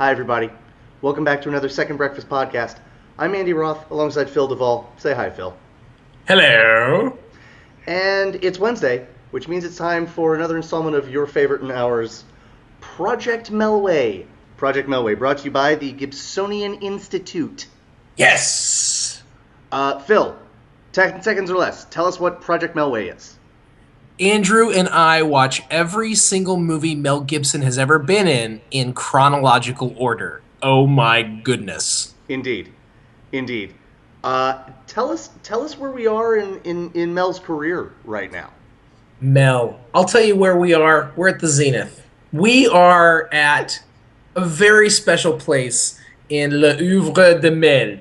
Hi, everybody. Welcome back to another Second Breakfast Podcast. I'm Andy Roth, alongside Phil Duvall. Say hi, Phil. Hello. And it's Wednesday, which means it's time for another installment of your favorite and ours, Project Melway. Project Melway, brought to you by the Gibsonian Institute. Yes. Phil, 10 seconds or less, tell us what Project Melway is. Andrew and I watch every single movie Mel Gibson has ever been in chronological order. Oh my goodness. Indeed. Tell us where we are in Mel's career right now. Mel, I'll tell you where we are. We're at the Zenith. We are at a very special place in Le Oeuvre de Mel.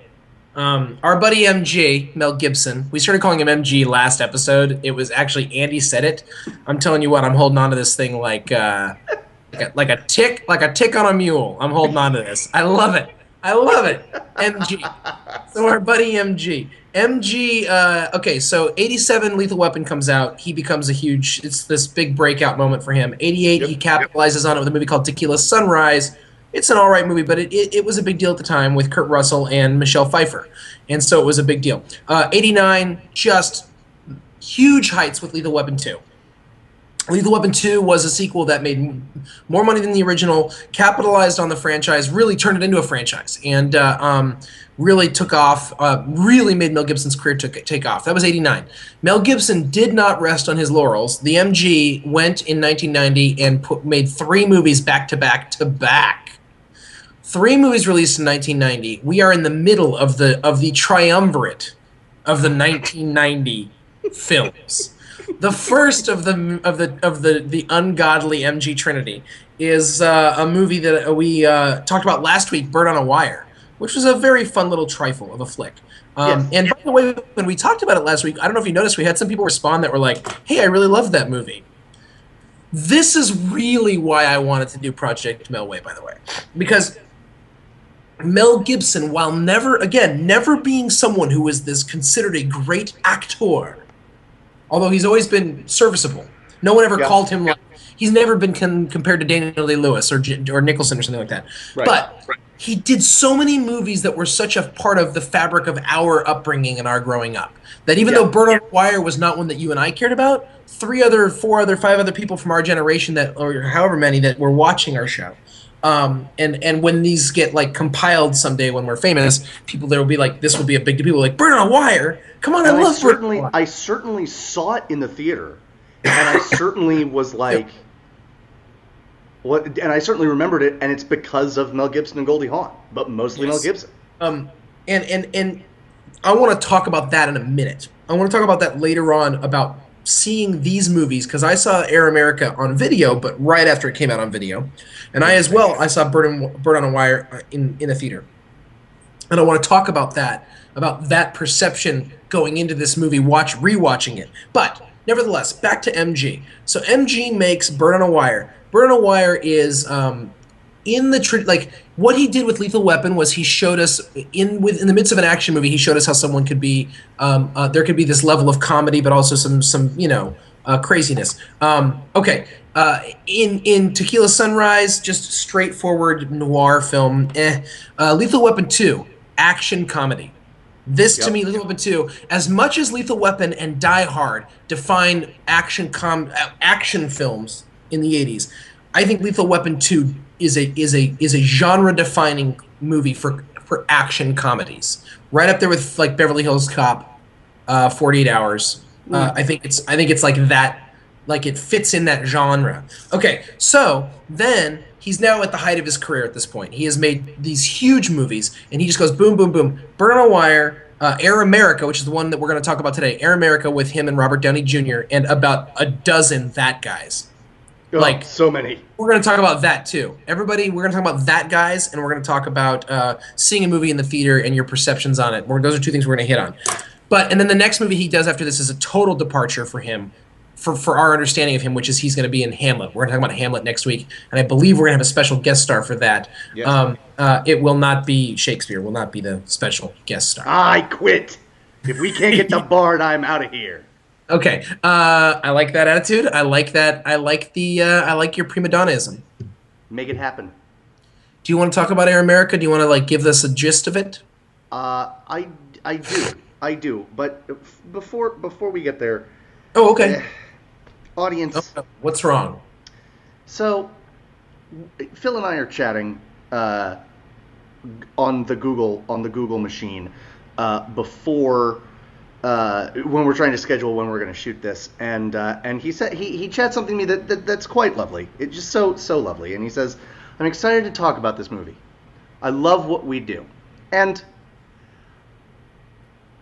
Our buddy MG, Mel Gibson, we started calling him MG last episode. It was actually Andy said it. I'm telling you what, I'm holding on to this thing like a tick on a mule. I'm holding on to this. I love it. MG. So our buddy MG. Okay, so 87 Lethal Weapon comes out. He becomes it's this big breakout moment for him. 88, he capitalizes on it with a movie called Tequila Sunrise. It's an all right movie, but it was a big deal at the time with Kurt Russell and Michelle Pfeiffer. And so it was a big deal. 89, just huge heights with Lethal Weapon 2. Lethal Weapon 2 was a sequel that made more money than the original, capitalized on the franchise, really turned it into a franchise, and really took off, really made Mel Gibson's career take off. That was 89. Mel Gibson did not rest on his laurels. The MG went in 1990 and made 3 movies back to back. 3 movies released in 1990. We are in the middle of the triumvirate of the 1990 films. The first of the ungodly MG Trinity is a movie that we talked about last week, Bird on a Wire, which was a very fun little trifle of a flick. Yes. And by the way, when we talked about it last week, I don't know if you noticed, we had some people respond that were like, "Hey, I really loved that movie." This is really why I wanted to do Project Melway, by the way, because Mel Gibson, while never being someone who was considered a great actor, although he's always been serviceable. No one ever called him like, he's never been compared to Daniel Day-Lewis or Nicholson or something like that. Right. But he did so many movies that were such a part of the fabric of our upbringing and our growing up that even though Bird on a Wire was not one that you and I cared about, 5 other people from our generation or however many that were watching our show. And when these get like compiled someday when we're famous, there will be like, this will be a big deal. People are like, Bird on a Wire. Come on, I certainly saw it in the theater, and I certainly was like, what? And I certainly remembered it, and it's because of Mel Gibson and Goldie Hawn, but mostly Mel Gibson. And I want to talk about that in a minute. I want to talk about that later on about seeing these movies, because I saw Air America on video, but right after it came out on video, and I saw Bird on a Wire in a theater, and I want to talk about that perception going into this movie, rewatching it. But nevertheless, back to MG. So MG makes Bird on a Wire. Bird on a Wire is what he did with Lethal Weapon was he showed us in the midst of an action movie, he showed us how someone could be there could be this level of comedy, but also some craziness. In Tequila Sunrise, just straightforward noir film. Lethal Weapon 2, action comedy. To me, Lethal Weapon 2, as much as Lethal Weapon and Die Hard define action films in the 80s, I think Lethal Weapon 2 is a genre-defining movie for action comedies. Right up there with like Beverly Hills Cop, 48 Hours. I think it's like that. Like it fits in that genre. Okay, so then he's now at the height of his career at this point. He has made these huge movies, and he just goes boom, boom, boom. Bird on a Wire, Air America, which is the one that we're going to talk about today. Air America with him and Robert Downey Jr. and about a dozen that guys. Like so many. We're going to talk about that too. Everybody, we're going to talk about that guys, and we're going to talk about seeing a movie in the theater and your perceptions on it. Those are 2 things we're going to hit on. And then the next movie he does after this is a total departure for him. For our understanding of him, which is he's going to be in Hamlet. We're going to talk about Hamlet next week, and I believe we're going to have a special guest star for that. Yes. It will not be Shakespeare. Will not be the special guest star. I quit. If we can't get the Bard, I'm out of here. Okay. I like that attitude. I like that. I like your prima donnaism. Make it happen. Do you want to talk about Air America? Do you want to like give us a gist of it? I I do. But before we get there, Oh, eh, okay. audience. What's wrong? So Phil and I are chatting uh, on the Google machine before when we're trying to schedule when we're going to shoot this, and he said he chat something to me that's quite lovely. It's just so lovely, and he says, "I'm excited to talk about this movie. I love what we do," and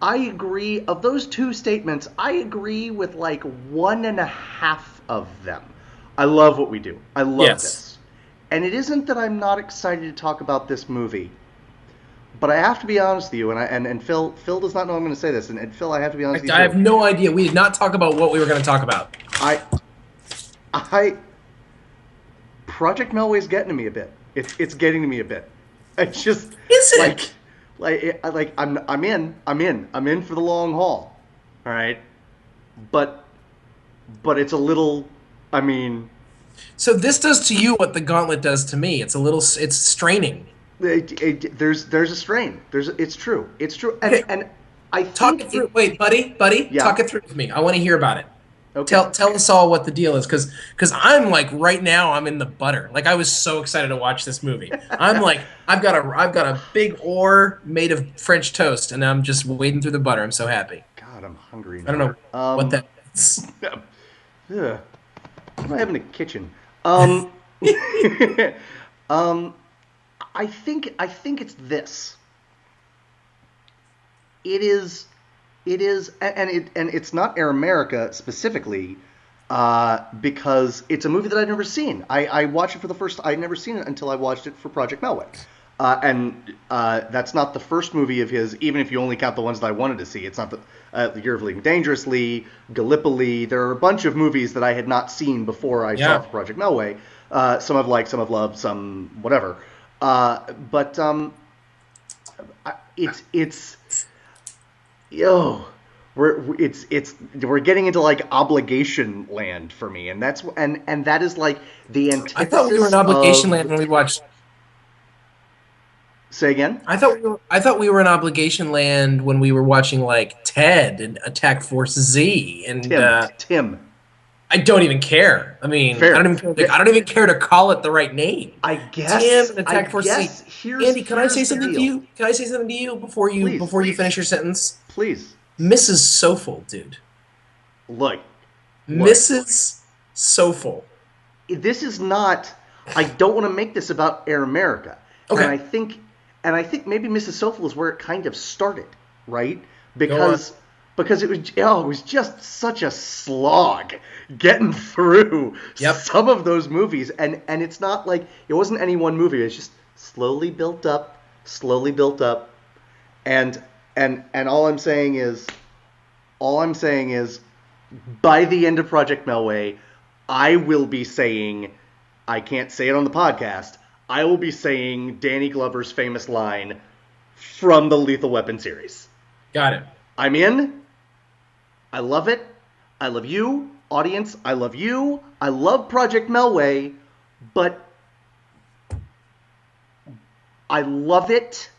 I agree. Of those two statements, I agree with like one and a half of them. I love what we do. I love Yes. this. And it isn't that I'm not excited to talk about this movie, but I have to be honest with you, and Phil does not know I'm going to say this, and Phil, I have to be honest with I you have too. no idea. We did not talk about what we were going to talk about. I I Project Melway's getting to me a bit. It's getting to me a bit. It's just Is like it? I'm in for the long haul. All right, but it's a little. I mean, So this does to you what the Gauntlet does to me. It's a little. It's straining. there's a strain. It's true. It's true. Okay, And I talk think it through. Wait, buddy, yeah. talk it through with me. I want to hear about it. Okay. Tell us all what the deal is, because I'm like right now I'm in the butter. Like I was so excited to watch this movie. I'm like I've got a big oar made of French toast, and I'm just wading through the butter. I'm so happy. God, I'm hungry I don't now. know what that is. Ugh. What do I have in the kitchen? Um, um, I think it's this. It is and it's not Air America specifically, because it's a movie that I've never seen. I watched it for the first. I'd never seen it until I watched it for Project Melway, and that's not the first movie of his. Even if you only count the ones that I wanted to see, it's not the Year of Living Dangerously, Gallipoli. There are a bunch of movies that I had not seen before I saw Yeah. it for Project Melway. Some I've liked, some I've loved, some whatever. But it's yo, we're getting into like obligation land for me, and that is like the I thought we were antithesis in obligation of. land when we watched. Say again. I thought we were in obligation land when we were watching like Ted and Attack Force Z, and Tim. I don't even care. I mean, I don't Fair. even care, like, I don't even care to call it the right name. I Tim guess. and I Attack Force Z. guess. Here's Andy, can I say the something to deal. you? Can I say something to you before you Please. before you finish your sentence? Please. Mrs. Sofel, dude. Look. Mrs. Sofel. This is not. I don't want to make this about Air America, Okay. and I think maybe Mrs. Sofel is where it kind of started, right? Go on. Because it was just such a slog getting through Yep. some of those movies, and it's not like it wasn't any one movie. It's just slowly built up, and all I'm saying is, by the end of Project Melway, I will be saying, I can't say it on the podcast, I will be saying Danny Glover's famous line from the Lethal Weapon series. Got it. I'm in. I love it. I love you, audience. I love you. I love Project Melway, but I love it.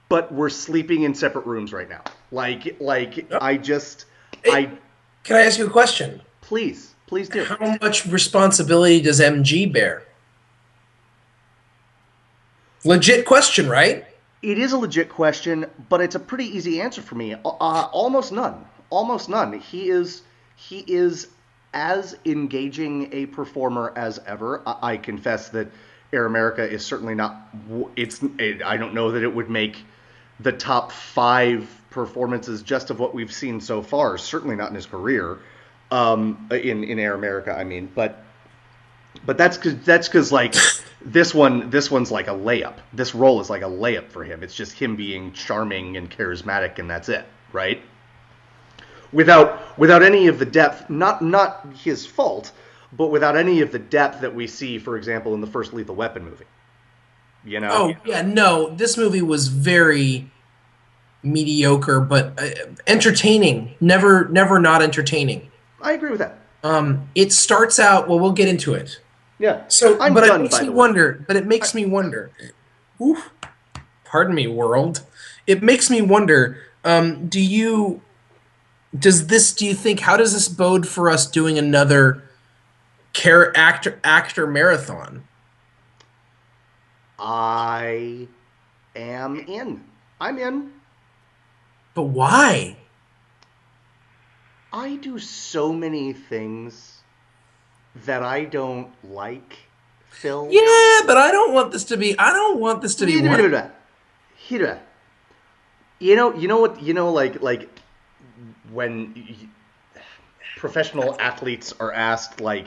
But we're sleeping in separate rooms right now. Like I just, Hey, can I ask you a question? please do. How much responsibility does MG bear? Legit question, right? It is a legit question, but it's a pretty easy answer for me. Almost none. Almost none. He is as engaging a performer as ever. I confess that Air America is certainly not. I don't know that it would make the top 5 performances just of what we've seen so far. Certainly not in his career. In Air America, I mean, but that's because like this one's like a layup. This role is like a layup for him. It's just him being charming and charismatic, and that's it, right? Without any of the depth, not his fault, but without any of the depth that we see, for example, in the first Lethal Weapon movie. You know? Oh, yeah, no. This movie was very mediocre, but entertaining. Never not entertaining. I agree with that. It starts out, well, we'll get into it. Yeah. So, I'm but it done, makes by me the way. wonder. But it makes me wonder. Oof, pardon me, world. It makes me wonder. Do you does this? Do you think? How does this bode for us doing another actor marathon? I am in. I'm in. But why? I do so many things that I don't like, Phil. Yeah, but I don't want this to be. I don't want this to be one. Hira. What, like when professional athletes are asked, like,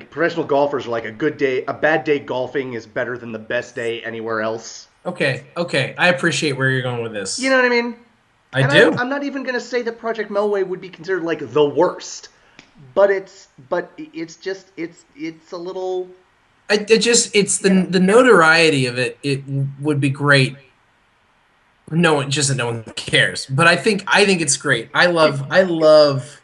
professional golfers are like, a bad day golfing is better than the best day anywhere else. Okay, okay. I appreciate where you're going with You this. know what I mean? I And do. I'm not even gonna say that Project Melway would be considered like the worst, but it's a little. It just it's you know the notoriety of it. It would be great. No one just that no one cares. But I think it's great. I love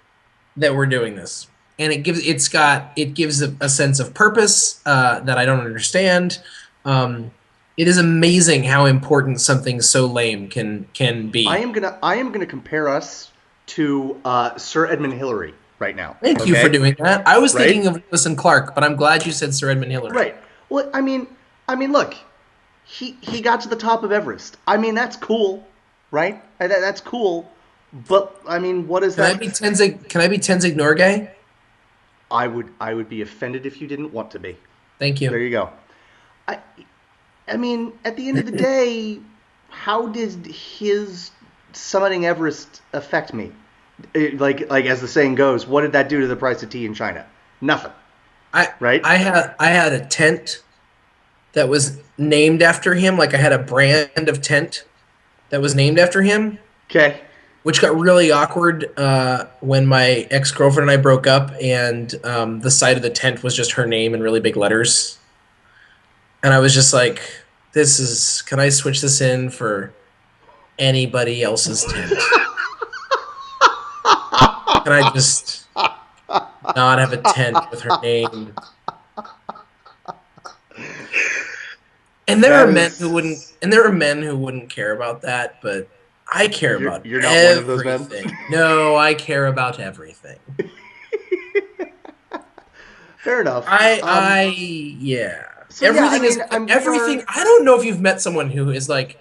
that we're doing this, and it gives a sense of purpose that I don't understand. Um, it is amazing how important something so lame can be. I am gonna compare us to Sir Edmund Hillary right now. Thank you for Okay, doing that. I was thinking right, of Lewis and Clark, but I'm glad you said Sir Edmund Hillary. right. Well, look, he got to the top of Everest. I mean, that's cool, right? That's cool. But I mean, what is Can I that? be Tenzing? Can I be Tenzing Norgay? I would be offended if you didn't want to be. Thank There you. you go. I I mean, at the end of the day, how did his summiting Everest affect me? Like as the saying goes, what did that do to the price of tea in China? Nothing, I right? I had a tent that was named after him. Like I had a brand of tent that was named after him, Okay. which got really awkward when my ex girlfriend and I broke up, and the side of the tent was just her name in really big letters, and I was just like, "This is. Can I switch this in for anybody else's tent? Can I just not have a tent with her name?" And there are That men who wouldn't, is and there are men who wouldn't care about that, but I care about you're not one of those men. everything. No, I care about everything. Fair enough. Yeah. So yeah, I mean, Everything. I don't know if you've met someone who is like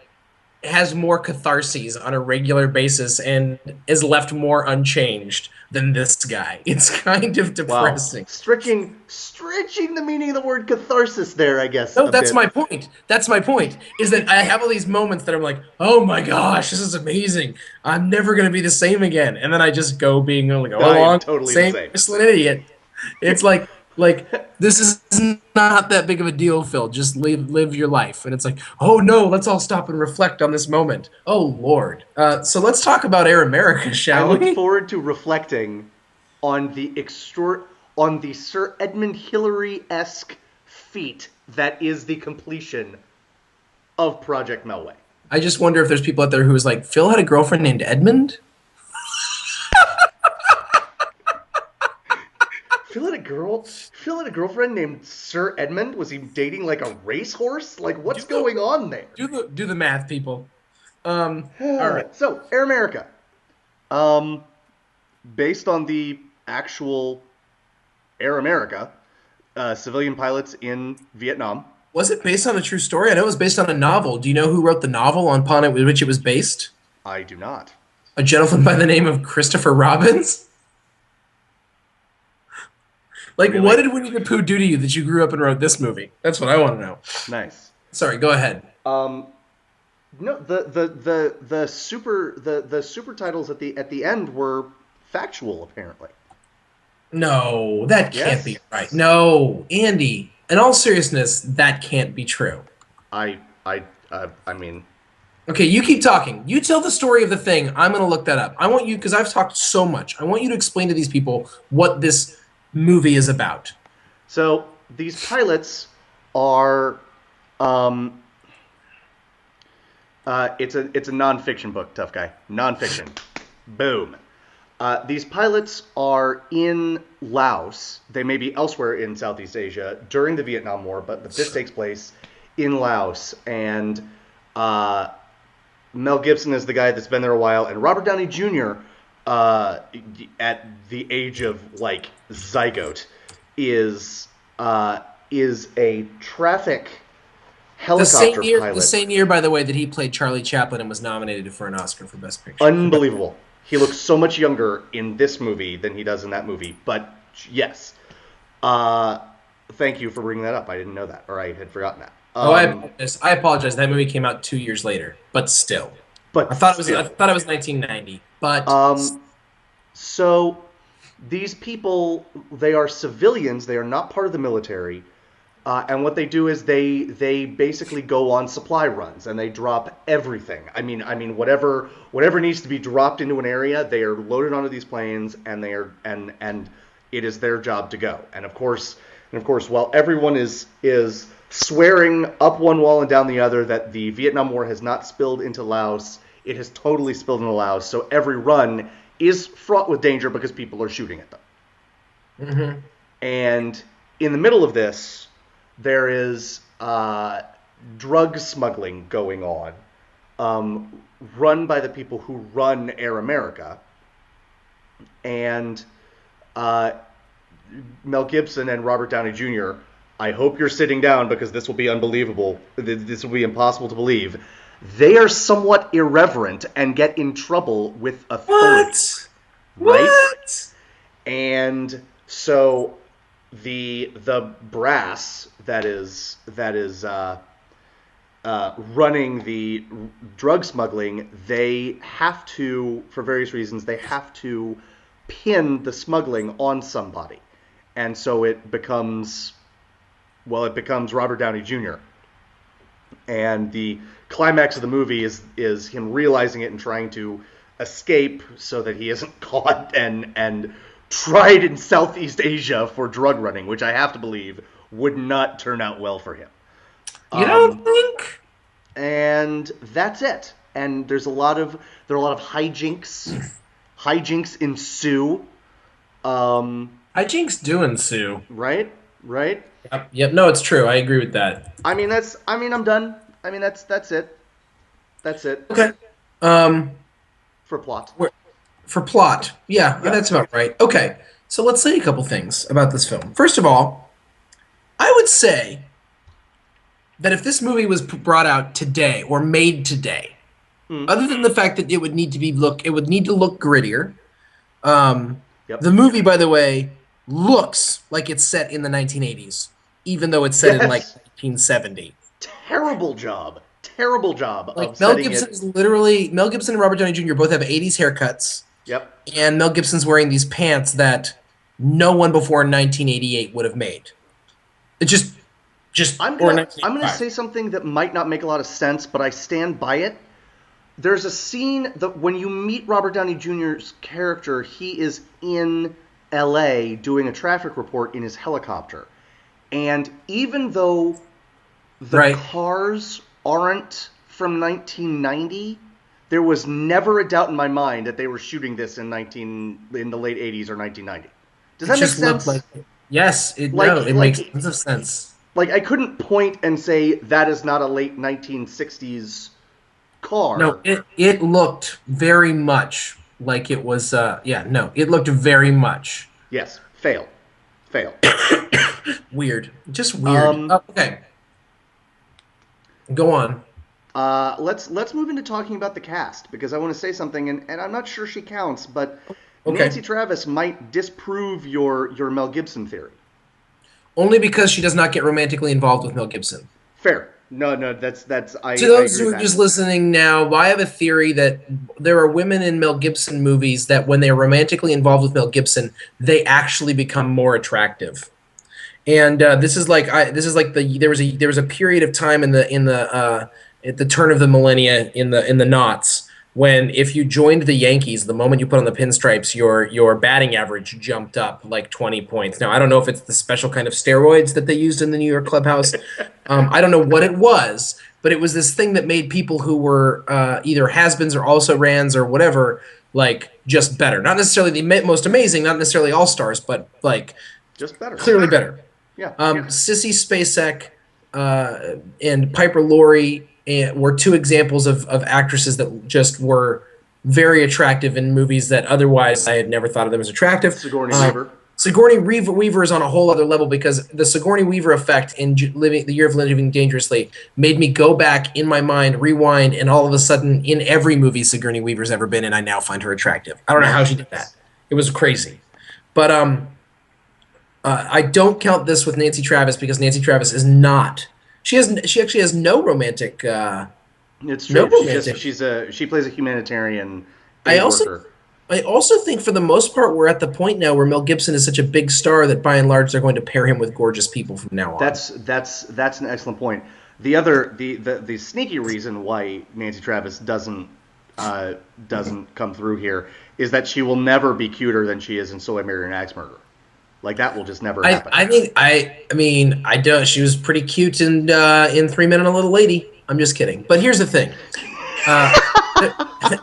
has more catharses on a regular basis and is left more unchanged than this guy. It's kind of wow, depressing. stretching the meaning of the word catharsis there, I guess No, a that's bit. my point. That's my point. Is that I have all these moments that I'm like, oh my gosh, this is amazing. I'm never gonna be the same again. And then I just go being like, oh I am along, totally the same same. whistling idiot. It's like this is not that big of a deal, Phil. Just live your life. And it's like, oh no, let's all stop and reflect on this moment. Oh Lord. So let's talk about Air America, I shall look we? forward to reflecting on the Sir Edmund Hillary-esque feat that is the completion of Project Melway. I just wonder if there's people out there who is like, Phil had a girlfriend named Edmund? Phil had a girlfriend named Sir Edmund. Was he dating like a racehorse? Like Do what's the going on there? do the math, people. All right. So Air America, um, based on the actual Air America, civilian pilots in Vietnam. Was it based on a true story? I know it was based on a novel. Do you know who wrote the novel upon which it was based? I do not. A gentleman by the name of Christopher Robins? Like, what Really? did Winnie the Pooh do to you that you grew up and wrote this movie? That's what I want to know. Nice. Sorry, go ahead. Um, no, the super titles at the end were factual apparently. No, that can't Yes. be right. No, Andy, in all seriousness, that can't be true. I I mean, Okay, you keep talking. You tell the story of the thing. I'm going to look that up. I want you, because I've talked so much, I want you to explain to these people what this movie is about. so these pilots are um it's a nonfiction book, tough guy. Nonfiction. Boom. These pilots are in Laos. They may be elsewhere in Southeast Asia during the Vietnam War, but this takes place in Laos. And Mel Gibson is the guy that's been there a while, and Robert Downey Jr., at the age of like zygote, is a traffic helicopter pilot. The same year, by the way, that he played Charlie Chaplin and was nominated for an Oscar for Best Picture. Unbelievable. He looks so much younger in this movie than he does in that movie. But yes, thank you for bringing that up. I didn't know that, or I had forgotten that. I apologize. That movie came out 2 years later, but still. I thought it was 1990. But so these people, they are civilians. They are not part of the military. And what they do is they basically go on supply runs and they drop everything. I mean whatever needs to be dropped into an area, they are loaded onto these planes and and it is their job to go. And of course, while everyone is swearing up one wall and down the other that the Vietnam War has not spilled into Laos, it has totally spilled into Laos. So every run is fraught with danger because people are shooting at them. Mm-hmm. And in the middle of this, there is drug smuggling going on, run by the people who run Air America. And Mel Gibson and Robert Downey Jr., I hope you're sitting down because this will be unbelievable. This will be impossible to believe. They are somewhat irreverent and get in trouble with authority. Right? What? And so the brass that is running the drug smuggling, they have to, for various reasons, they have to pin the smuggling on somebody, and so it becomes Robert Downey Jr. And the climax of the movie is him realizing it and trying to escape so that he isn't caught and tried in Southeast Asia for drug running, which I have to believe would not turn out well for him. You don't think? And that's it. And there are a lot of hijinks. Hijinks ensue. Hijinks do ensue. Right? Yep. No, it's true. I agree with that. I'm done. That's it. That's it. Okay. For plot. For plot. Yeah, that's about right. Okay. So let's say a couple things about this film. First of all, I would say that if this movie was brought out today or made today, other than the fact that it would need to look grittier. The movie, by the way, looks like it's set in the 1980s, even though it's set in like 1970. Terrible job. Like Mel Gibson and Robert Downey Jr. both have 80s haircuts. Yep. And Mel Gibson's wearing these pants that no one before 1988 would have made. It just I'm going to say something that might not make a lot of sense, but I stand by it. There's a scene that when you meet Robert Downey Jr.'s character, he is in LA doing a traffic report in his helicopter. And even though the cars aren't from 1990, there was never a doubt in my mind that they were shooting this in the late 80s or 1990. Does that make sense? Yes, it makes tons of sense. Like, I couldn't point and say that is not a late 1960s car. No, it looked very much like it was, it looked very much. Yes, fail. Weird. Just weird. Okay. Go on. Let's move into talking about the cast, because I want to say something, and I'm not sure she counts, but Nancy Travis might disprove your Mel Gibson theory. Only because she does not get romantically involved with Mel Gibson. Fair. No, that's I. To those who are just listening now, I have a theory that there are women in Mel Gibson movies that when they are romantically involved with Mel Gibson, they actually become more attractive. And there was a period of time at the turn of the millennia in the noughts when if you joined the Yankees, the moment you put on the pinstripes, your batting average jumped up like 20 points. Now, I don't know if it's the special kind of steroids that they used in the New York clubhouse. I don't know what it was, but it was this thing that made people who were either has-beens or also-rans or whatever like just better. Not necessarily the most amazing, not necessarily all stars, but like Just better. clearly better. Yeah. Sissy Spacek and Piper Laurie were two examples of actresses that just were very attractive in movies that otherwise I had never thought of them as attractive. Sigourney Weaver. Sigourney Weaver is on a whole other level because the Sigourney Weaver effect in The Year of Living Dangerously made me go back in my mind, rewind, and all of a sudden, in every movie Sigourney Weaver's ever been in, I now find her attractive. I don't know how she did that. It was crazy. But I don't count this with Nancy Travis because Nancy Travis is not. She actually has no romantic. It's true. No romantic. She plays a humanitarian I worker. also think for the most part we're at the point now where Mel Gibson is such a big star that by and large they're going to pair him with gorgeous people from now on. That's an excellent point. The sneaky reason why Nancy Travis doesn't come through here is that she will never be cuter than she is in So I Married an Axe Murderer. Like that will just never happen. I don't. She was pretty cute in 3 Men and a Little Lady. I'm just kidding. But here's the thing.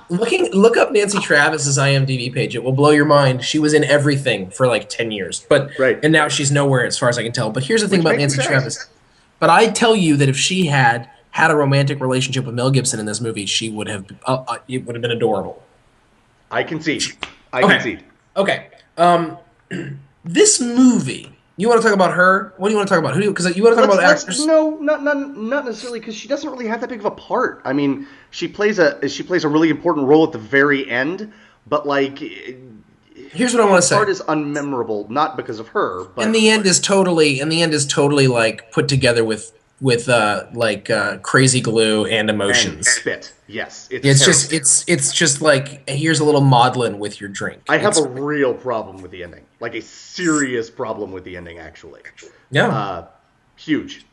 Look up Nancy Travis's IMDb page. It will blow your mind. She was in everything for like 10 years. And now she's nowhere as far as I can tell. But here's the thing about Nancy Travis. But I tell you that if she had a romantic relationship with Mel Gibson in this movie, she would have it would have been adorable. I concede. Okay. This movie. You want to talk about her? What do you want to talk about? Because you want to talk about actors? No, not necessarily. Because she doesn't really have that big of a part. I mean, she plays a really important role at the very end. But like, here's what I want to say. The part is unmemorable, not because of her. But in the end is totally like put together with crazy glue and emotions. And spit. Yes, it's just like here's a little maudlin with your drink. I have a real problem with the ending, like a serious problem with the ending, actually. Yeah. Huge.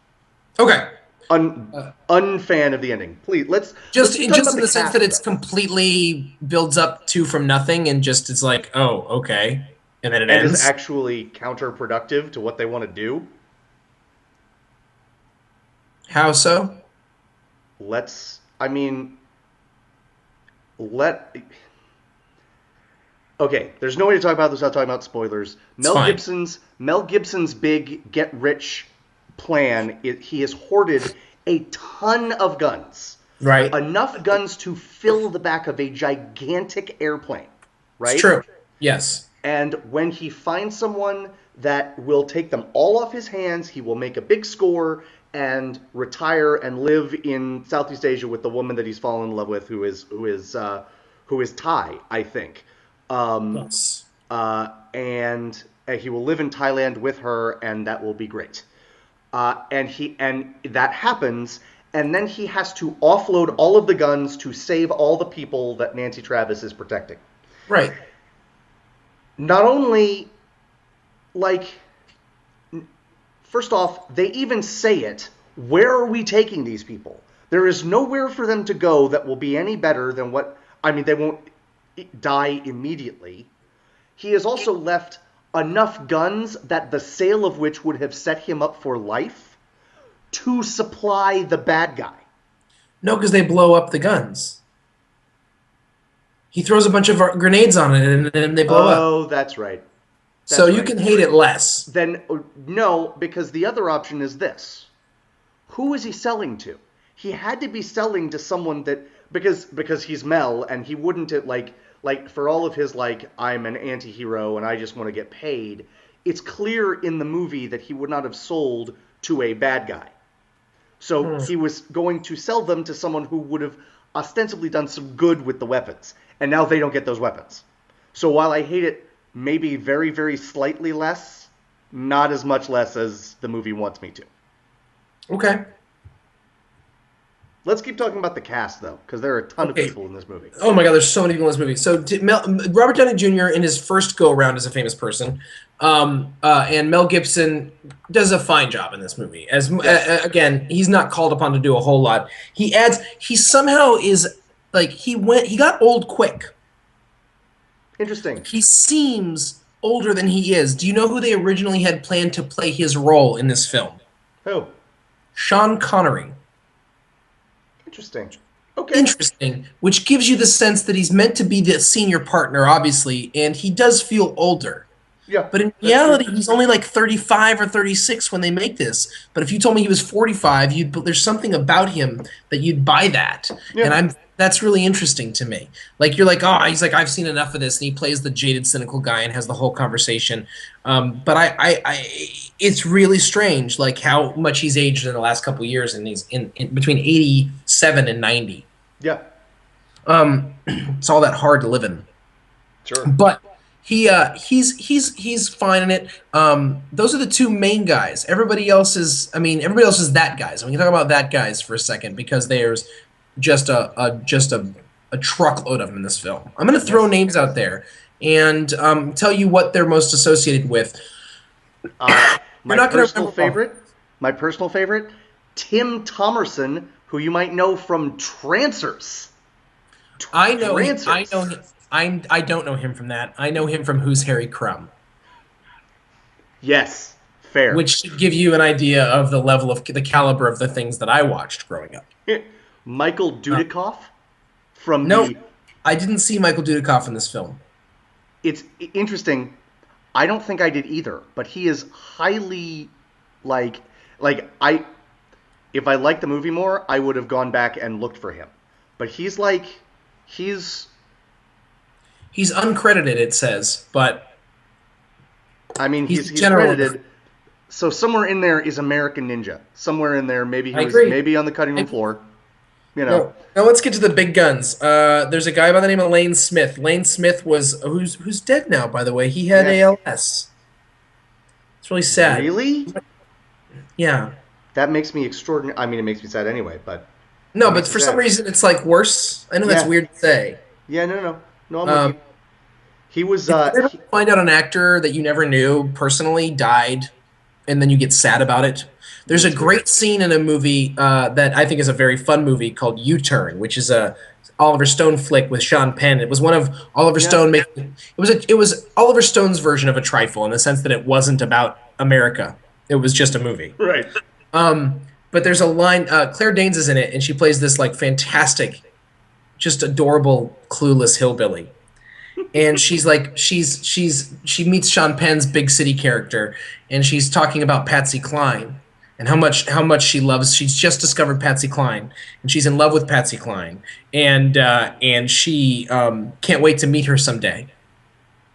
Okay. Unfan of the ending. Please let's just in the sense that it's completely builds up to from nothing and just it's like okay and then it ends. It is actually counterproductive to what they want to do. How so? Okay, there's no way to talk about this without talking about spoilers. Mel Gibson's big get-rich plan, he has hoarded a ton of guns. Right. Enough guns to fill the back of a gigantic airplane. Right? It's true. Yes. And when he finds someone that will take them all off his hands, he will make a big score and retire and live in Southeast Asia with the woman that he's fallen in love with, who is Thai, I think. Yes. And he will live in Thailand with her, and that will be great. And that happens, and then he has to offload all of the guns to save all the people that Nancy Travis is protecting. Right. Not only, first off, they even say it. Where are we taking these people? There is nowhere for them to go that will be any better than they won't die immediately. He has also left enough guns that the sale of which would have set him up for life to supply the bad guy. No, because they blow up the guns. He throws a bunch of grenades on it and then they blow up. Oh, that's right. So you can hate it less. Then no, because the other option is this. Who is he selling to? He had to be selling to someone that because he's Mel and he wouldn't like for all of his I'm an anti-hero and I just want to get paid. It's clear in the movie that he would not have sold to a bad guy. So he was going to sell them to someone who would have ostensibly done some good with the weapons. And now they don't get those weapons. So while I hate it maybe very, very slightly less, not as much less as the movie wants me to. Okay. Let's keep talking about the cast, though, because there are a ton of people in this movie. Oh my God, there's so many people in this movie. So Robert Downey Jr. in his first go-around as a famous person, and Mel Gibson does a fine job in this movie. Again, he's not called upon to do a whole lot. He somehow is he got old quick. Interesting. He seems older than he is. Do you know who they originally had planned to play his role in this film? Who? Sean Connery. Interesting. Okay. interesting, which gives you the sense that he's meant to be the senior partner, obviously, and he does feel older. Yeah, But in that's true. reality, he's only like 35 or 36 when they make this. But if you told me he was 45, there's something about him that you'd buy that. Yeah. And that's really interesting to me. Like you're like, oh, he's like, I've seen enough of this, and he plays the jaded, cynical guy and has the whole conversation. But it's really strange, like how much he's aged in the last couple of years, and he's in between 87 and 90. Yeah. It's all that hard to live in. Sure. But he's fine in it. Those are the two main guys. Everybody else is that guys. We can talk about that guys for a second because there's just a truckload of them in this film. I'm going to throw names out there and tell you what they're most associated with. My personal favorite, Tim Thomerson, who you might know from Trancers. I know him. I don't know him from that. I know him from Who's Harry Crumb. Yes, fair. Which should give you an idea of the level of the caliber of the things that I watched growing up. Michael Dudikoff from No, I didn't see Michael Dudikoff in this film. It's interesting. I don't think I did either, but he is highly if I liked the movie more, I would have gone back and looked for him. But he's uncredited, it says, but I mean he's credited. So somewhere in there is American Ninja. Somewhere in there, maybe he was maybe on the cutting room floor. You know. Now let's get to the big guns. There's a guy by the name of Lane Smith. Lane Smith was who's dead now, by the way. He had ALS. It's really sad. Really? Yeah. That makes me extraordinary. I mean, it makes me sad anyway, but no, but for some reason it's like worse. I know that's weird to say. Yeah, no. I'm with you. He was. Did you ever find out an actor that you never knew personally died, and then you get sad about it? There's a great scene in a movie that I think is a very fun movie called U-Turn, which is a Oliver Stone flick with Sean Penn. It was one of Oliver Stone making. It was Oliver Stone's version of a trifle in the sense that it wasn't about America. It was just a movie. Right. But there's a line. Claire Danes is in it, and she plays this like fantastic, just adorable, clueless hillbilly. And she's like, she meets Sean Penn's big city character, and she's talking about Patsy Cline and how much she loves. She's just discovered Patsy Cline, and she's in love with Patsy Cline, and she can't wait to meet her someday.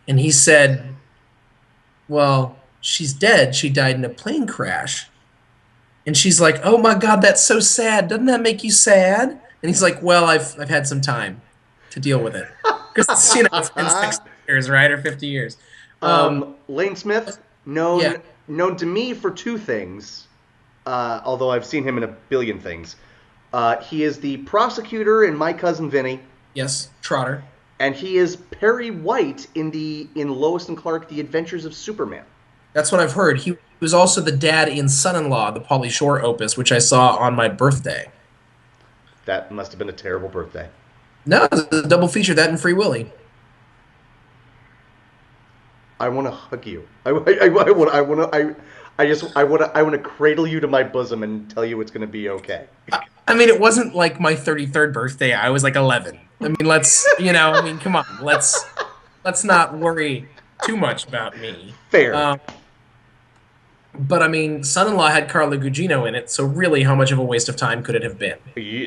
And he said, "Well, she's dead. She died in a plane crash." And she's like, "Oh my God, that's so sad. Doesn't that make you sad?" And he's like, "Well, I've had some time to deal with it." Because it's been 60 years, right, or 50 years. Lane Smith, known to me for two things, although I've seen him in a billion things. He is the prosecutor in My Cousin Vinny. Yes, Trotter. And he is Perry White in Lois and Clark: The Adventures of Superman. That's what I've heard. He was also the dad in Son-in-Law, the Pauly Shore opus, which I saw on my birthday. That must have been a terrible birthday. No, it was a double feature, that and Free Willy. I want to hug you. I want to cradle you to my bosom and tell you it's going to be okay. I mean, it wasn't like my 33rd birthday. I was like 11. I mean, come on. Let's not worry too much about me. Fair. But I mean, Son-in-Law had Carla Gugino in it, so really, how much of a waste of time could it have been?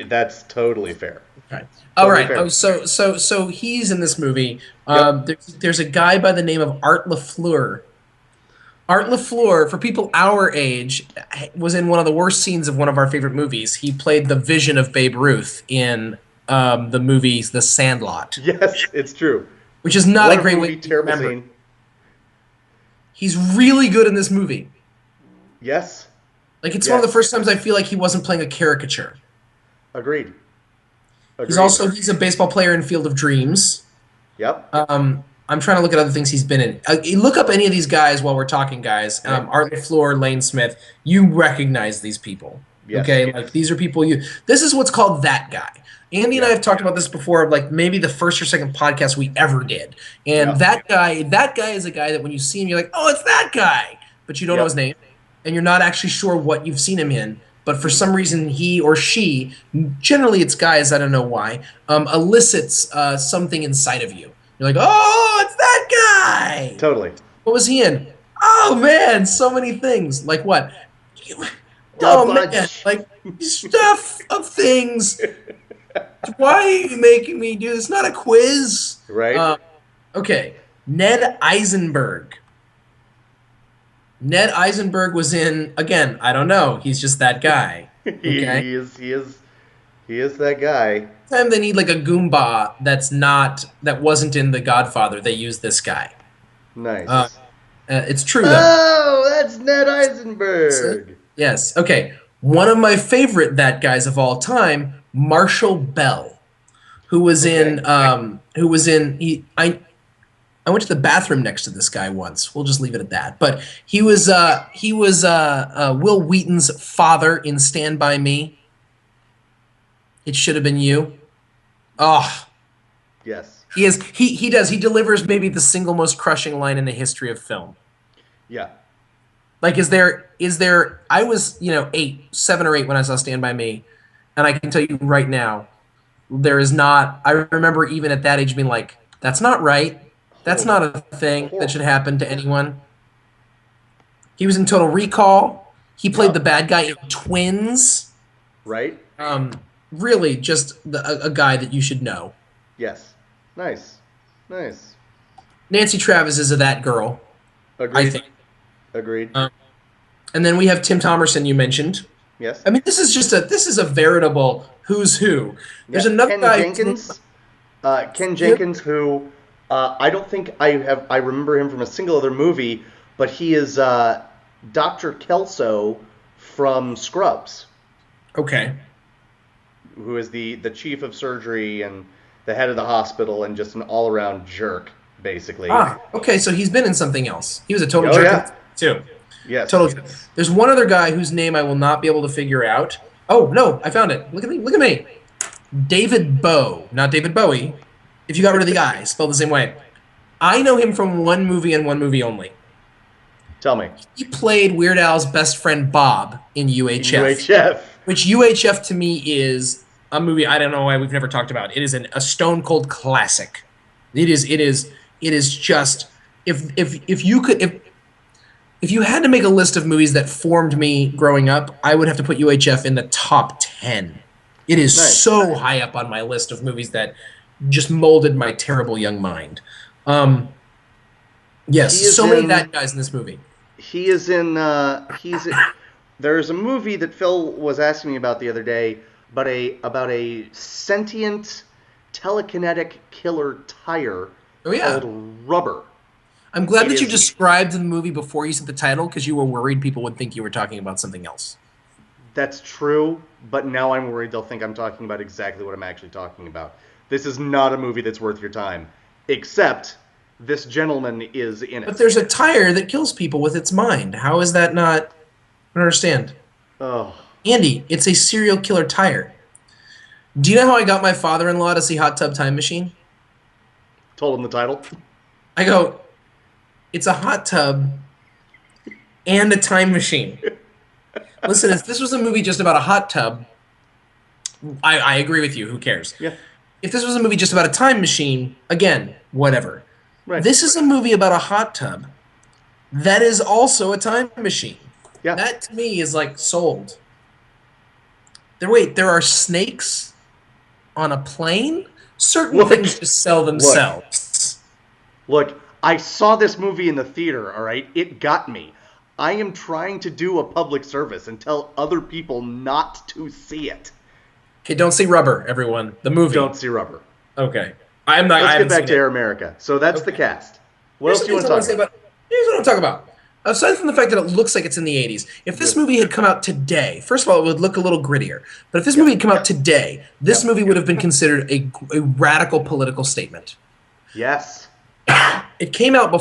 That's totally fair. Okay. All right. Oh, so he's in this movie. There's a guy by the name of Art LaFleur. Art LaFleur, for people our age, was in one of the worst scenes of one of our favorite movies. He played the vision of Babe Ruth in the movie The Sandlot. Yes, it's true. Which is not a great way to remember. Scene. He's really good in this movie. Yes. Like, it's one of the first times I feel like he wasn't playing a caricature. Agreed. He's a baseball player in Field of Dreams. Yep. I'm trying to look at other things he's been in. Look up any of these guys while we're talking, guys. Art LaFleur, Lane Smith. You recognize these people. Yes. Okay? Like, these are people this is what's called that guy. Andy and I have talked about this before, like maybe the first or second podcast we ever did. And that guy is a guy that when you see him, you're like, oh, it's that guy. But you don't know his name. And you're not actually sure what you've seen him in. but for some reason he or she, generally it's guys, I don't know why, elicits something inside of you. You're like, oh, it's that guy. Totally. What was he in? Oh man, so many things. Like what? Da Oh man, bunch. like stuff of things. Why are you making me do this? Not a quiz. Right? Okay, Ned Eisenberg. Ned Eisenberg was in, again, I don't know. He's just that guy. Okay. He is that guy. Time they need like a Goomba that wasn't in The Godfather, they use this guy. Nice. It's true though. Oh, that's Ned Eisenberg. Yes. Okay. One of my favorite that guys of all time, Marshall Bell, who was in I went to the bathroom next to this guy once. We'll just leave it at that. But he was Will Wheaton's father in Stand By Me. It Should Have Been You. Oh. Yes. He delivers maybe the single most crushing line in the history of film. Yeah. Like, is there I was, 7 or 8 when I saw Stand By Me, and I can tell you right now, there is not, I remember even at that age being like, that's not right. That's not a thing that should happen to anyone. He was in Total Recall. He played the bad guy in Twins. Right? Really, just a guy that you should know. Yes. Nice. Nancy Travis is that girl. Agreed. I think. Agreed. And then we have Tim Thomerson, you mentioned. Yes. I mean, this is a veritable who's who. There's another Ken guy. Jenkins. Ken Jenkins, who I don't think I remember him from a single other movie, but he is Dr. Kelso from Scrubs. Okay. Who is the chief of surgery and the head of the hospital and just an all-around jerk, basically. Okay, so he's been in something else. He was a total jerk too. Yes. Total. There's one other guy whose name I will not be able to figure out. Oh no, I found it. Look at me. David Bowie, not David Bowie. If you got rid of the I, spelled the same way. I know him from one movie and one movie only. Tell me. He played Weird Al's best friend Bob in UHF. Which UHF to me is a movie I don't know why we've never talked about. It is a stone cold classic. It is just if you had to make a list of movies that formed me growing up, I would have to put UHF in the top 10. It is so high up on my list of movies that just molded my terrible young mind. Yes, so many that guys in this movie. He is in. There's a movie that Phil was asking me about the other day, about a sentient telekinetic killer tire called Rubber. I'm glad that you described the movie before you said the title, because you were worried people would think you were talking about something else. That's true, but now I'm worried they'll think I'm talking about exactly what I'm actually talking about. This is not a movie that's worth your time, except this gentleman is in it. But there's a tire that kills people with its mind. How is that not... I don't understand. Oh. Andy, it's a serial killer tire. Do you know how I got my father-in-law to see Hot Tub Time Machine? Told him the title. I go, it's a hot tub and a time machine. Listen, if this was a movie just about a hot tub, I agree with you. Who cares? Yeah. If this was a movie just about a time machine, again, whatever. Right. This is a movie about a hot tub that is also a time machine. Yeah. That, to me, is like sold. There are snakes on a plane? Certain things just sell themselves. Look, I saw this movie in the theater, all right? It got me. I am trying to do a public service and tell other people not to see it. Okay, don't see Rubber, everyone. The movie. Don't see Rubber. Okay. I'm not. Let's get back to Air America. So that's the cast. What else do you want to talk about? Here's what I'm talking about. Aside from the fact that it looks like it's in the 80s, if this movie had come out today, first of all, it would look a little grittier. But if this movie had come out today, this movie would have been considered a radical political statement. Yes. It came out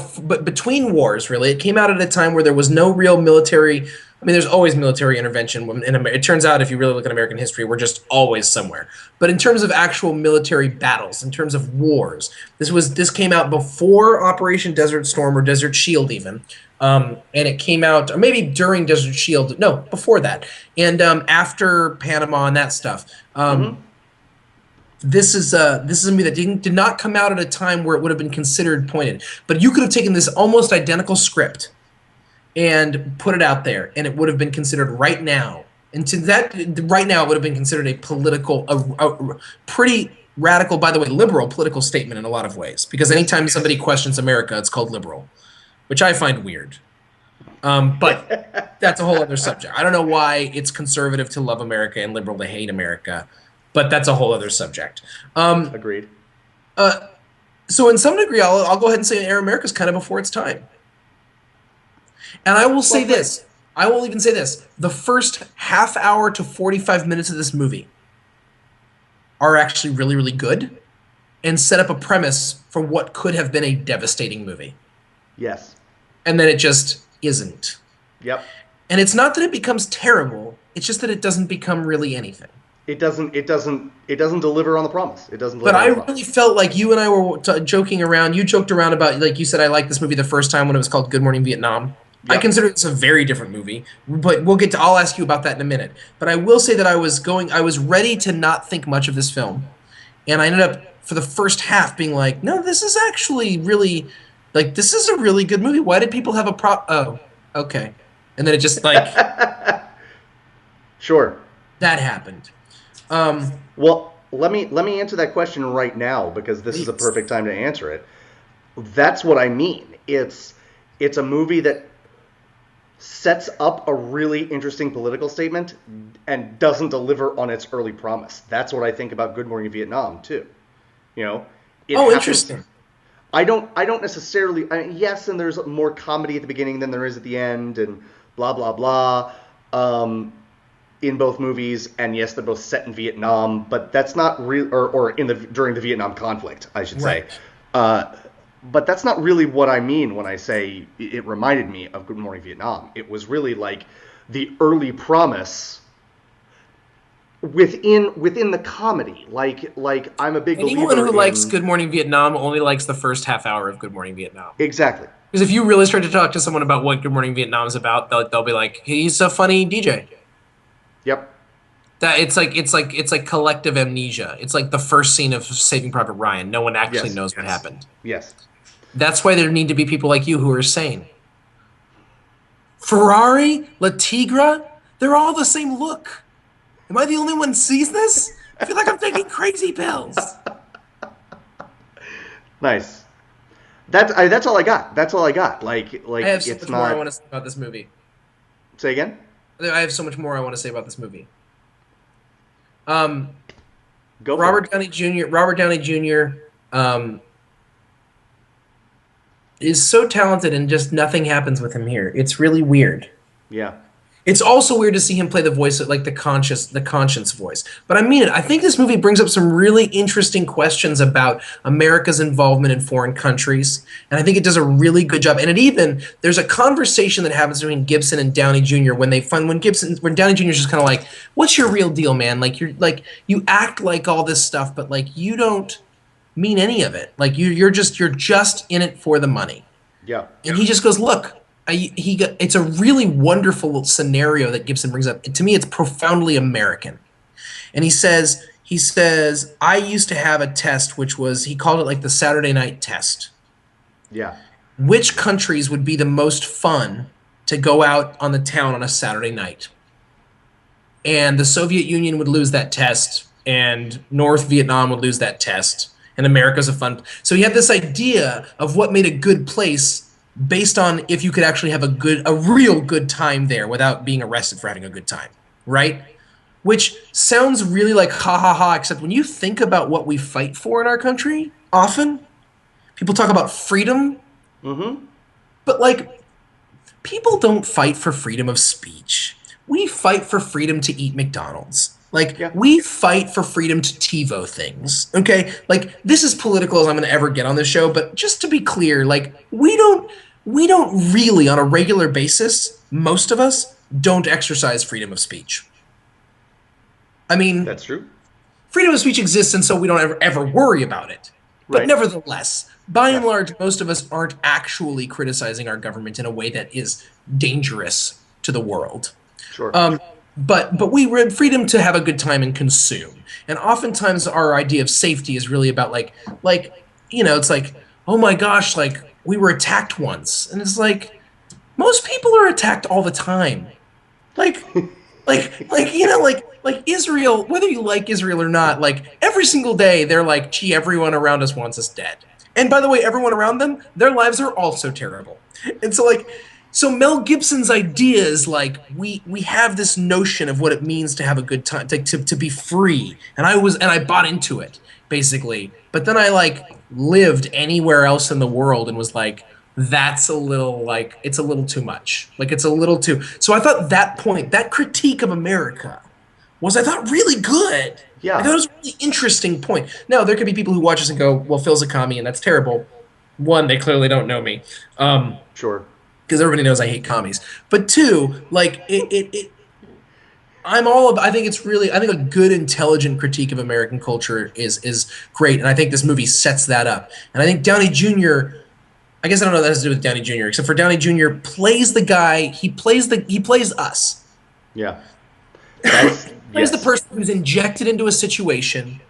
between wars, really. It came out at a time where there was no real military I mean, there's always military intervention in America. It turns out, if you really look at American history, we're just always somewhere. But in terms of actual military battles, in terms of wars, this came out before Operation Desert Storm or Desert Shield, even, and it came out, or maybe during Desert Shield. No, before that, and after Panama and that stuff. This is a movie that did not come out at a time where it would have been considered pointed. But you could have taken this almost identical script and put it out there, and it would have been considered right now. And to that, right now, it would have been considered a political, a pretty radical, by the way, liberal political statement in a lot of ways. Because anytime somebody questions America, it's called liberal, which I find weird. But that's a whole other subject. I don't know why it's conservative to love America and liberal to hate America, but that's a whole other subject. Agreed. So in some degree, I'll go ahead and say Air America is kind of before its time. And I will say this. I will even say this. The first half hour to 45 minutes of this movie are actually really, really good and set up a premise for what could have been a devastating movie. Yes. And then it just isn't. Yep. And it's not that it becomes terrible. It's just that it doesn't become really anything. It doesn't deliver on the promise. It doesn't deliver But I on the promise. really felt like you and I were joking around. You joked around about, like you said, I liked this movie the first time when it was called Good Morning Vietnam. Yep. I consider this a very different movie, but I'll ask you about that in a minute. But I will say that I was ready to not think much of this film. And I ended up, for the first half, being like, no, this is actually really, like, this is a really good movie. Why did people have a oh, okay. And then it just, like... Sure. That happened. Well, let me answer that question right now, because this is a perfect time to answer it. That's what I mean. It's a movie that sets up a really interesting political statement and doesn't deliver on its early promise. That's what I think about Good Morning Vietnam too. You know, interesting. I don't necessarily. Yes, and there's more comedy at the beginning than there is at the end, and blah blah blah. In both movies, and yes, they're both set in Vietnam, but that's not real, or during the Vietnam conflict, I should say. But that's not really what I mean when I say it reminded me of Good Morning Vietnam. It was really like the early promise within the comedy. Like I'm a big believer. Anyone who likes Good Morning Vietnam only likes the first half hour of Good Morning Vietnam. Exactly. Because if you really start to talk to someone about what Good Morning Vietnam is about, they'll be like, he's a funny DJ. Yep. That it's like collective amnesia. It's like the first scene of Saving Private Ryan. No one actually knows what happened. Yes. That's why there need to be people like you who are sane. Ferrari, La Tigra, they're all the same look. Am I the only one who sees this? I feel like I'm taking crazy pills. Nice. That's all I got. That's all I got. Like I have so much more I want to say about this movie. Say again? I have so much more I want to say about this movie. Go. Robert Downey Jr. Is so talented, and just nothing happens with him here. It's really weird. Yeah. It's also weird to see him play the voice, like the conscience voice. But I mean it. I think this movie brings up some really interesting questions about America's involvement in foreign countries, and I think it does a really good job. And there's a conversation that happens between Gibson and Downey Jr. when Downey Jr. is just kind of like, "What's your real deal, man? Like you act like all this stuff, but like you don't mean any of it. Like you're just in it for the money." Yeah. And he just goes, "Look." It's a really wonderful scenario that Gibson brings up. To me, it's profoundly American. And he says, I used to have a test, which was, he called it like the Saturday night test. Yeah. Which countries would be the most fun to go out on the town on a Saturday night? And the Soviet Union would lose that test, and North Vietnam would lose that test, and America's a fun. So he had this idea of what made a good place based on if you could actually have a real good time there without being arrested for having a good time, right? Which sounds really like ha ha ha, except when you think about what we fight for in our country, often people talk about freedom, but like people don't fight for freedom of speech. We fight for freedom to eat McDonald's. Like, we fight for freedom to TiVo things, okay? Like, this is political as I'm going to ever get on this show, but just to be clear, like, we don't really, on a regular basis, most of us, don't exercise freedom of speech. I mean, That's true. freedom of speech exists, and so we don't ever worry about it. But Right. nevertheless, by and Yeah. large, most of us aren't actually criticizing our government in a way that is dangerous to the world. Sure. But we have freedom to have a good time and consume. And oftentimes our idea of safety is really about it's like, oh my gosh, like we were attacked once. And it's like most people are attacked all the time. Like like Israel, whether you like Israel or not, like every single day they're like, gee, everyone around us wants us dead. And by the way, everyone around them, their lives are also terrible. And so Mel Gibson's idea is like we have this notion of what it means to have a good time, to be free. And I bought into it, basically. But then I like lived anywhere else in the world and was like, that's a little like it's a little too much. Like it's a little too. So I thought that point, that critique of America was I thought really good. Yeah. I thought it was a really interesting point. Now there could be people who watch us and go, well, Phil's a commie and that's terrible. One, they clearly don't know me. Sure. Because everybody knows I hate commies. But two, like I'm all about, I think a good intelligent critique of American culture is great, and I think this movie sets that up. And I think Downey Jr. I guess I don't know what that has to do with Downey Jr. except for Downey Jr. plays the guy, he plays us. Yeah. Plays the person who's injected into a situation.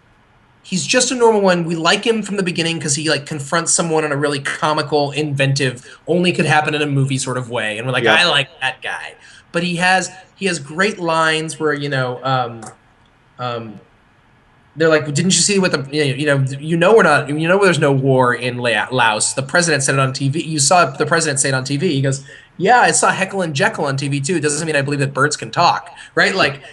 He's just a normal one. We like him from the beginning because he like confronts someone in a really comical, inventive, only could happen in a movie sort of way, and we're like, I like that guy. But he has great lines where they're like, didn't you see what there's no war in Laos. The president said it on TV. You saw the president say it on TV. He goes, yeah, I saw Heckle and Jekyll on TV too. It doesn't mean I believe that birds can talk, right? Like,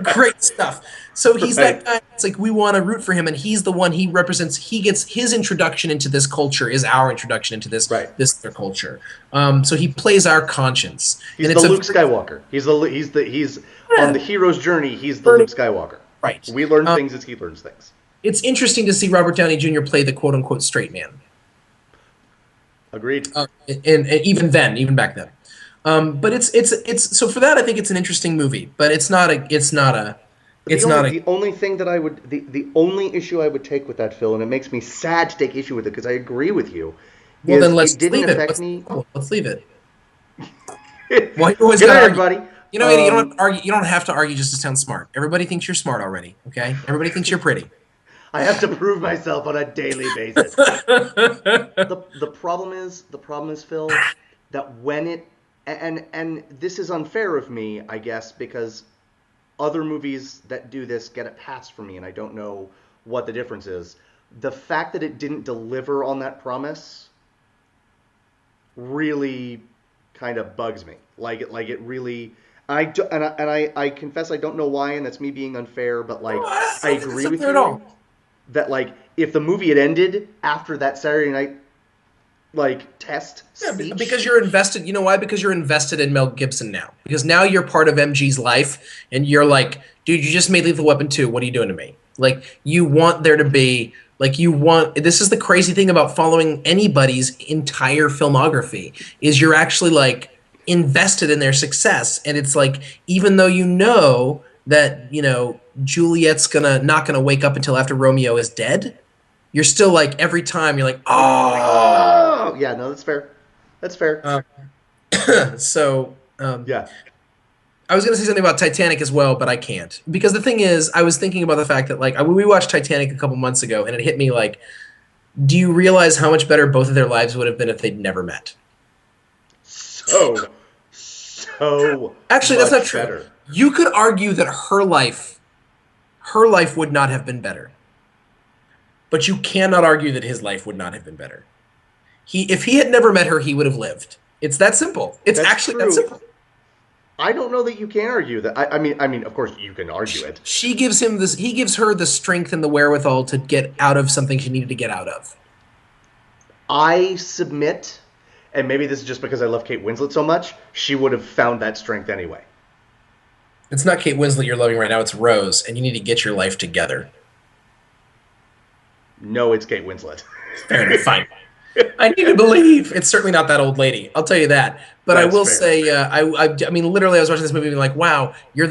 great stuff. So he's that guy. It's like we want to root for him, and he's the one. He represents. He gets his introduction into this culture is our introduction into this other culture. So he plays our conscience. He's the Luke Skywalker. He's on the hero's journey. He's the Luke Skywalker. Right. We learn things as he learns things. It's interesting to see Robert Downey Jr. play the quote unquote straight man. Agreed. And even back then. But it's so for that I think it's an interesting movie, but the only issue I would take with that, Phil, and it makes me sad to take issue with it because I agree with you. Well, then let's leave it. Let's leave it. Well, you always got everybody. You know, you don't have to argue. You don't have to argue just to sound smart. Everybody thinks you're smart already. Okay, everybody thinks you're pretty. I have to prove myself on a daily basis. The problem is, Phil, that when it and this is unfair of me, I guess, because other movies that do this get it passed for me, and I don't know what the difference is. The fact that it didn't deliver on that promise really kind of bugs me. Like it really. I confess I don't know why, and that's me being unfair. But like, I agree with you that like if the movie had ended after that Saturday night like test speech, because you're invested. You know why? Because you're invested in Mel Gibson now. Because now you're part of MG's life, and you're like, dude, you just made Lethal Weapon 2. What are you doing to me? Like, you want there to be. Like this is the crazy thing about following anybody's entire filmography is you're actually like invested in their success, and it's like even though you know that Juliet's not gonna wake up until after Romeo is dead, you're still like every time you're like oh yeah, no, that's fair. So yeah. I was going to say something about Titanic as well, but I can't. Because the thing is, I was thinking about the fact that, like, we watched Titanic a couple months ago, and it hit me like, do you realize how much better both of their lives would have been if they'd never met? So actually, that's not true. Better. You could argue that her life would not have been better. But you cannot argue that his life would not have been better. If he had never met her, he would have lived. It's that simple. It's that's actually true. that simple. I don't know that you can argue that. I mean, of course you can argue it. He gives her the strength and the wherewithal to get out of something she needed to get out of. I submit, and maybe this is just because I love Kate Winslet so much, she would have found that strength anyway. It's not Kate Winslet you're loving right now, it's Rose, and you need to get your life together. No, it's Kate Winslet. Fair enough, fine. I need to believe it's certainly not that old lady. I'll tell you that. But I That's will fair. say, I mean, literally, I was watching this movie and like, wow, you're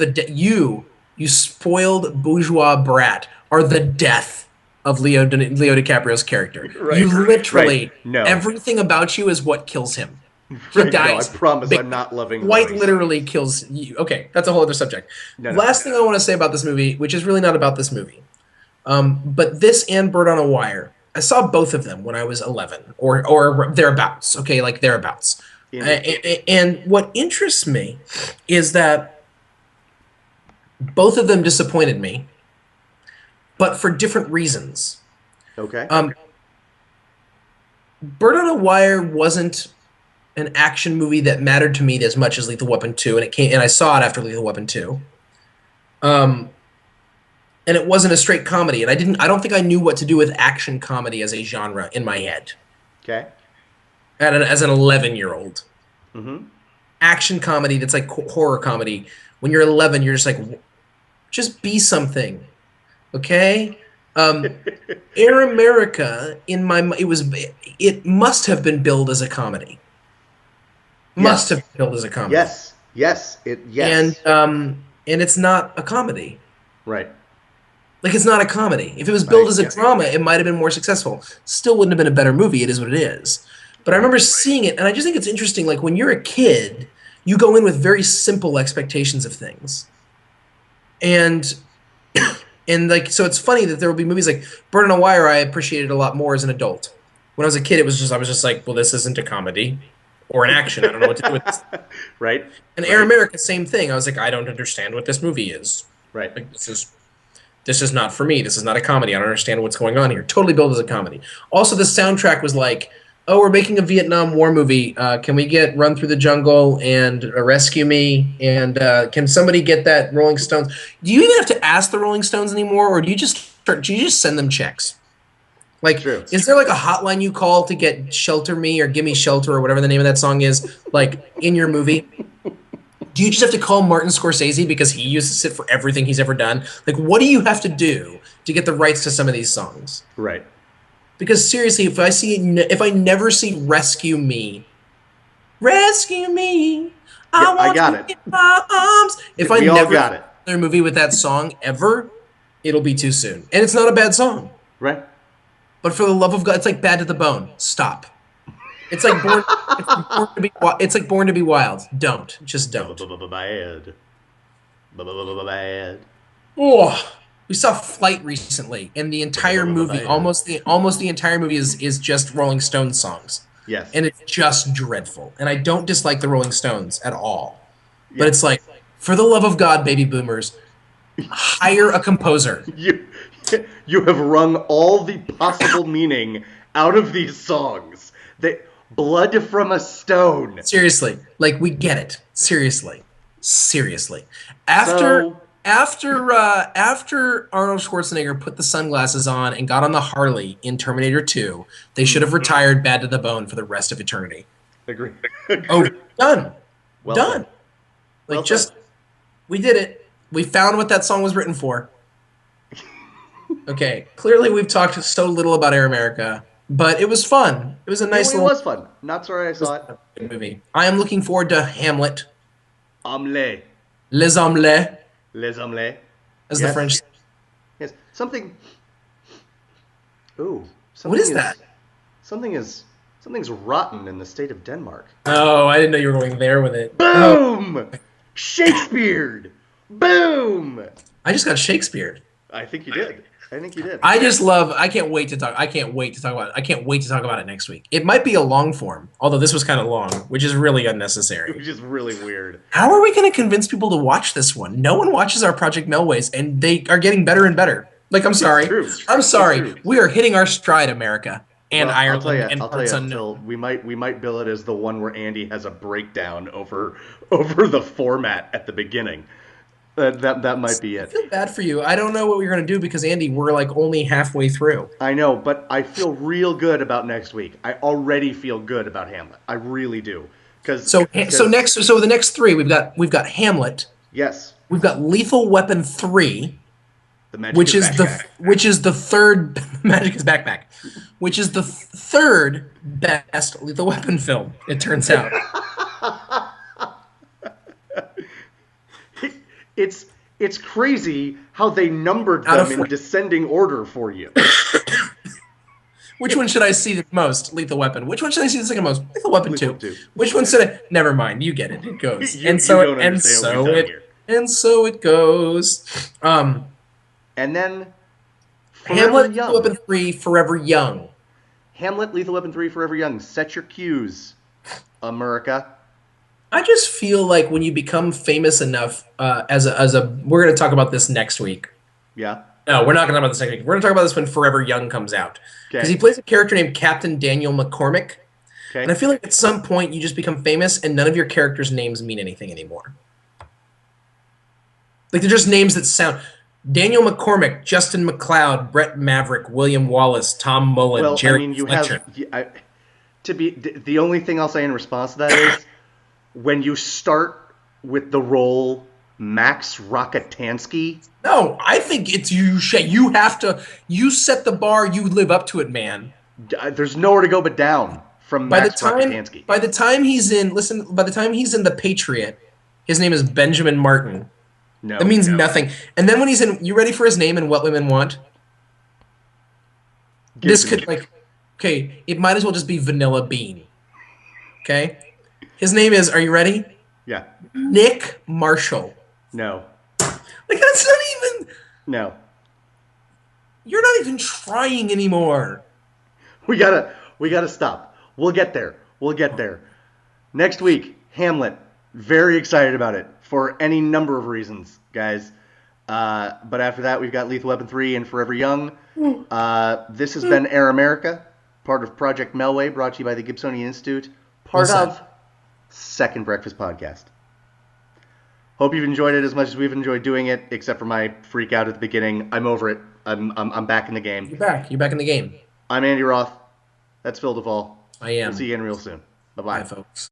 you spoiled bourgeois brat, are the death of Leo DiCaprio's character. Right. You Right. literally, No. everything about you is what kills him. He Right. No, I dies. promise Big, I'm not loving quite boys. literally kills you. Okay, that's a whole other subject. No, no. Last thing I want to say about this movie, which is really not about this movie, but this and Bird on a Wire, I saw both of them when I was 11 or thereabouts. Okay, like thereabouts. And what interests me is that both of them disappointed me, but for different reasons. Okay. Bird on a Wire wasn't an action movie that mattered to me as much as Lethal Weapon 2, and I saw it after Lethal Weapon 2. And it wasn't a straight comedy, and I don't think I knew what to do with action comedy as a genre in my head. Okay. As an 11-year-old. Mm-hmm. Action comedy that's like horror comedy. When you're 11, you're just like, just be something, okay? Air America it must have been billed as a comedy. Must have been billed as a comedy. Yes. And it's not a comedy. Right. Like, it's not a comedy. If it was billed as a drama, it might have been more successful. Still wouldn't have been a better movie. It is what it is. But I remember seeing it, and I just think it's interesting. Like, when you're a kid, you go in with very simple expectations of things. And like, so it's funny that there will be movies like Bird on a Wire I appreciated a lot more as an adult. When I was a kid, I was just like, well, this isn't a comedy or an action. I don't know what to do with this. Right. And Air America, same thing. I was like, I don't understand what this movie is. Right. Like, this is not for me. This is not a comedy. I don't understand what's going on here. Totally billed as a comedy. Also, the soundtrack was like, oh, we're making a Vietnam War movie. Can we get Run Through the Jungle and Rescue Me? And can somebody get that Rolling Stones? Do you even have to ask the Rolling Stones anymore, or do you just send them checks? Like, True. Is there like a hotline you call to get Shelter Me or Gimme Shelter or whatever the name of that song is, like, in your movie? Do you just have to call Martin Scorsese because he uses it for everything he's ever done? Like, what do you have to do to get the rights to some of these songs? Right. Because seriously, if I never see Rescue Me, I got want it. to in my arms. If I We all never got see it. another movie with that song ever, it'll be too soon. And it's not a bad song. Right. But for the love of God, it's like Bad to the Bone. Stop. It's like it's like Born to Be Wild. Don't. Just don't. Bad. Oh, we saw Flight recently, and the entire movie, almost the entire movie is just Rolling Stones songs. Yes. And it's just dreadful. And I don't dislike the Rolling Stones at all. But it's like, for the love of God, baby boomers, hire a composer. You have wrung all the possible meaning out of these songs. Blood from a Stone. Seriously, like, we get it. Seriously. After Arnold Schwarzenegger put the sunglasses on and got on the Harley in Terminator 2, they should have retired Bad to the Bone for the rest of eternity. Agree. Oh, done. Well Done. said. Like, we did it. We found what that song was written for. Okay, clearly we've talked so little about Air America, but it was fun. It was a nice It was fun. Not sorry I saw it. movie. I am looking forward to Hamlet. Omelette. Les Omelettes, Les Omelettes. as the French say. Yes. Something. Ooh. What is that? Something's rotten in the state of Denmark. Oh, I didn't know you were going there with it. Boom! Shakespeare! Boom! I just got Shakespeare. I think you did. I can't wait to talk about it next week. It might be a long form, although this was kind of long, which is really unnecessary. Which is really weird. How are we going to convince people to watch this one? No one watches our Project Melways, and they are getting better and better. Like, I'm sorry. I'm sorry. We are hitting our stride, America. And Ireland and parts unknown. We might bill it as the one where Andy has a breakdown over the format at the beginning. That might be it. I feel bad for you. I don't know what we're going to do because, Andy, we're like only halfway through. I know, but I feel real good about next week. I already feel good about Hamlet. I really do. So the next three we've got Hamlet. Yes. We've got Lethal Weapon 3. The magic is back. which is the third Magic is Backpack, which is the third best Lethal Weapon film. It turns out. It's crazy how they numbered them in descending order for you. Which one should I see the most? Lethal Weapon. Which one should I see the second most? Lethal Weapon 2. Which one should I? Never mind. You get it. It goes. And so it goes. And then Hamlet, Lethal Weapon 3, Forever Young. Hamlet, Lethal Weapon 3, Forever Young. Set your cues, America. I just feel like when you become famous enough, as a, we're going to talk about this next week. Yeah. No, we're not going to talk about this next week. We're going to talk about this when Forever Young comes out. Because he plays a character named Captain Daniel McCormick. Okay. And I feel like at some point you just become famous and none of your characters' names mean anything anymore. Like they're just names that sound... Daniel McCormick, Justin McLeod, Brett Maverick, William Wallace, Tom Mullen, Jerry Fletcher. The only thing I'll say in response to that is when you start with the role Max Rockatansky. No, I think it's you. You have to. You set the bar. You live up to it, man. There's nowhere to go but down from Max Rockatansky. By the time he's in, by the time he's in The Patriot, his name is Benjamin Martin. No, that means nothing. And then when he's in, you ready for his name and What Women Want? Okay, it might as well just be Vanilla Bean. Okay, his name is. Are you ready? Yeah. Nick Marshall. No. Like that's not even. No. You're not even trying anymore. We gotta stop. We'll get there. Next week, Hamlet. Very excited about it for any number of reasons, guys. But after that, we've got Lethal Weapon 3 and Forever Young. This has been Air America, part of Project Melway, brought to you by the Gibsonian Institute, part of Second Breakfast Podcast. Hope you've enjoyed it as much as we've enjoyed doing it, except for my freak out at the beginning. I'm over it. I'm back in the game. You're back. You're back in the game. I'm Andy Roth. That's Phil Duvall. I am. We'll see you again real soon. Bye-bye. Bye, folks.